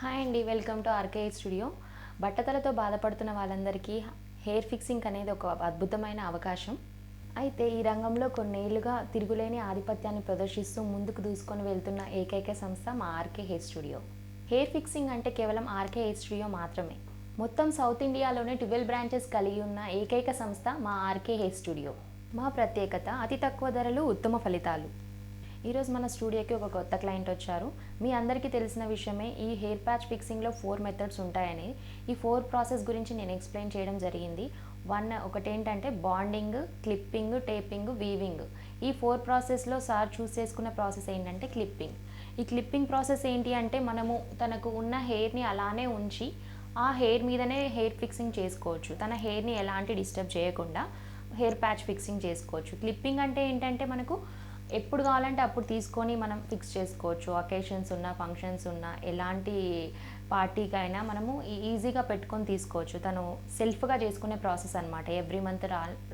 Hi అండి, welcome to RK studio. బట్టతలతో బాధపడుతున్న వాళ్ళందరికీ హెయిర్ ఫిక్సింగ్ అనేది ఒక అద్భుతమైన అవకాశం. అయితే ఈ రంగంలో కొన్నేళ్లుగా తిరుగులేని ఆధిపత్యాన్ని ప్రదర్శిస్తూ ముందుకు దూసుకొని వెళ్తున్న ఏకైక సంస్థ మా RK hair studio. Hair fixing అంటే కేవలం ఆర్కే హెయిర్ స్టూడియో మాత్రమే. మొత్తం సౌత్ ఇండియాలోనే 12 బ్రాంచెస్ కలిగి ఉన్న ఏకైక సంస్థ మా ఆర్కే హెయిర్ స్టూడియో. మా ప్రత్యేకత అతి తక్కువ ధరలు, ఉత్తమ ఫలితాలు. ఈరోజు మన స్టూడియోకి ఒక కొత్త క్లయింట్ వచ్చారు. మీ అందరికీ తెలిసిన విషయమే, ఈ హెయిర్ ప్యాచ్ ఫిక్సింగ్లో 4 మెథడ్స్ ఉంటాయని. ఈ 4 ప్రాసెస్ గురించి నేను ఎక్స్ప్లెయిన్ చేయడం జరిగింది. ఒకటి ఏంటంటే బాండింగ్, క్లిప్పింగ్, టేపింగ్, వీవింగ్. ఈ 4 ప్రాసెస్లో సార్ చూస్ చేసుకున్న ప్రాసెస్ ఏంటంటే క్లిప్పింగ్. ఈ క్లిప్పింగ్ ప్రాసెస్ ఏంటి అంటే, మనము తనకు ఉన్న హెయిర్ని అలానే ఉంచి ఆ హెయిర్ మీదనే హెయిర్ ఫిక్సింగ్ చేసుకోవచ్చు. తన హెయిర్ని ఎలాంటి డిస్టర్బ్ చేయకుండా హెయిర్ ప్యాచ్ ఫిక్సింగ్ చేసుకోవచ్చు. క్లిప్పింగ్ అంటే ఏంటంటే, మనకు ఎప్పుడు కావాలంటే అప్పుడు తీసుకొని మనం ఫిక్స్ చేసుకోవచ్చు. అకేషన్స్ ఉన్నా, ఫంక్షన్స్ ఉన్నా, ఎలాంటి పార్టీకైనా మనము ఈజీగా పెట్టుకొని తీసుకోవచ్చు. తను సెల్ఫ్గా చేసుకునే ప్రాసెస్ అనమాట. ఎవ్రీ మంత్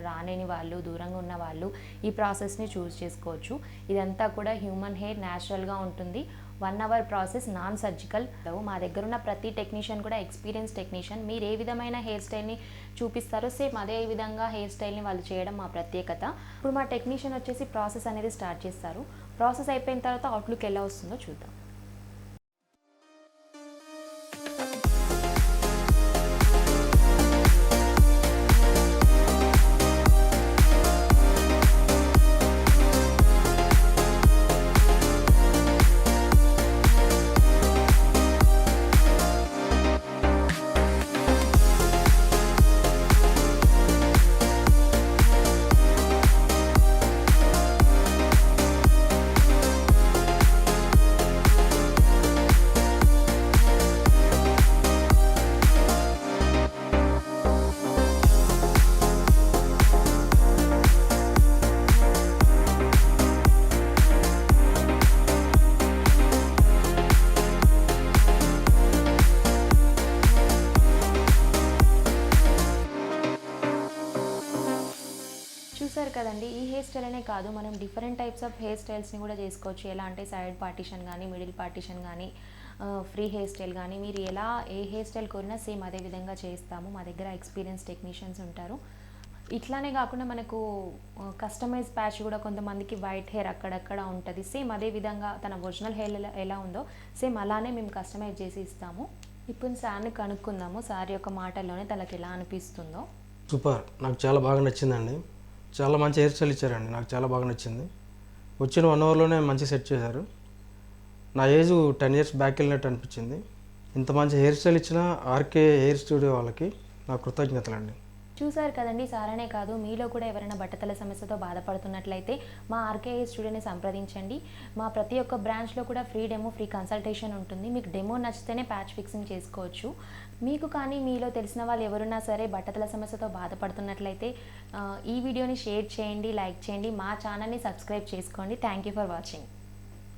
రాలేని వాళ్ళు, దూరంగా ఉన్న వాళ్ళు ఈ ప్రాసెస్ని చూస్ చేసుకోవచ్చు. ఇదంతా కూడా హ్యూమన్ హెయిర్ న్యాచురల్గా ఉంటుంది. 1 అవర్ ప్రాసెస్, నాన్ సర్జికల్. మా దగ్గర ఉన్న ప్రతి టెక్నీషియన్ కూడా ఎక్స్పీరియన్స్ టెక్నీషియన్. మీరు ఏ విధమైన హెయిర్ స్టైల్ని చూపిస్తారో సేమ్ అదే విధంగా హెయిర్ స్టైల్ని వాళ్ళు చేయడం మా ప్రత్యేకత. ఇప్పుడు మా టెక్నీషియన్ వచ్చేసి ప్రాసెస్ అనేది స్టార్ట్ చేస్తారు. ప్రాసెస్ అయిపోయిన తర్వాత అవుట్లుక్ ఎలా వస్తుందో చూద్దాం. చూసారు కదండి, ఈ హెయిర్ స్టైల్ అనే కాదు, మనం డిఫరెంట్ టైప్స్ ఆఫ్ హెయిర్ స్టైల్స్ని కూడా చేసుకోవచ్చు. ఎలా అంటే సైడ్ పార్టిషన్ కానీ, మిడిల్ పార్టిషన్ కానీ, ఫ్రీ హెయిర్ స్టైల్ కానీ, మీరు ఏ హెయిర్ స్టైల్ కోరినా సేమ్ అదే విధంగా చేస్తాము. మా దగ్గర ఎక్స్పీరియన్స్ టెక్నీషియన్స్ ఉంటారు. ఇట్లానే కాకుండా మనకు కస్టమైజ్ ప్యాచ్ కూడా, కొంతమందికి వైట్ హెయిర్ అక్కడక్కడ ఉంటుంది. సేమ్ అదే విధంగా తన ఒరిజినల్ హెయిర్ ఎలా ఉందో సేమ్ అలానే మేము కస్టమైజ్ చేసి ఇస్తాము. ఇప్పుడు సార్ని కనుక్కుందాము, సార్ యొక్క మాటల్లోనే తనకి ఎలా అనిపిస్తుందో. సూపర్, నాకు చాలా బాగా నచ్చిందండి. చాలా మంచి హెయిర్ స్టైల్ ఇచ్చారండి, నాకు చాలా బాగా నచ్చింది. వచ్చిన 1 అవర్లోనే మంచి సెట్ చేశారు. నా ఏజ్ 10 ఇయర్స్ బ్యాక్ వెళ్ళినట్టు అనిపించింది. ఇంత మంచి హెయిర్ స్టైల్ ఇచ్చిన ఆర్కే హెయిర్ స్టూడియో వాళ్ళకి నా కృతజ్ఞతలండి. చూసారు కదండి, సారనే కాదు, మీలో కూడా ఎవరైనా బట్టతల సమస్యతో బాధపడుతున్నట్లయితే మా ఆర్కే హెయిర్ స్టూడియోని సంప్రదించండి. మా ప్రతి ఒక్క బ్రాంచ్లో కూడా ఫ్రీ డెమో, ఫ్రీ కన్సల్టేషన్ ఉంటుంది. మీకు డెమో నచ్చితేనే ప్యాచ్ ఫిక్సింగ్ చేసుకోవచ్చు. మీకు కానీ మీలో తెలిసిన వాళ్ళు ఎవరున్నా సరే బట్టతల సమస్యతో బాధపడుతున్నట్లయితే ఈ వీడియోని షేర్ చేయండి, లైక్ చేయండి, మా ఛానల్ని సబ్స్క్రైబ్ చేసుకోండి. Thank you for watching.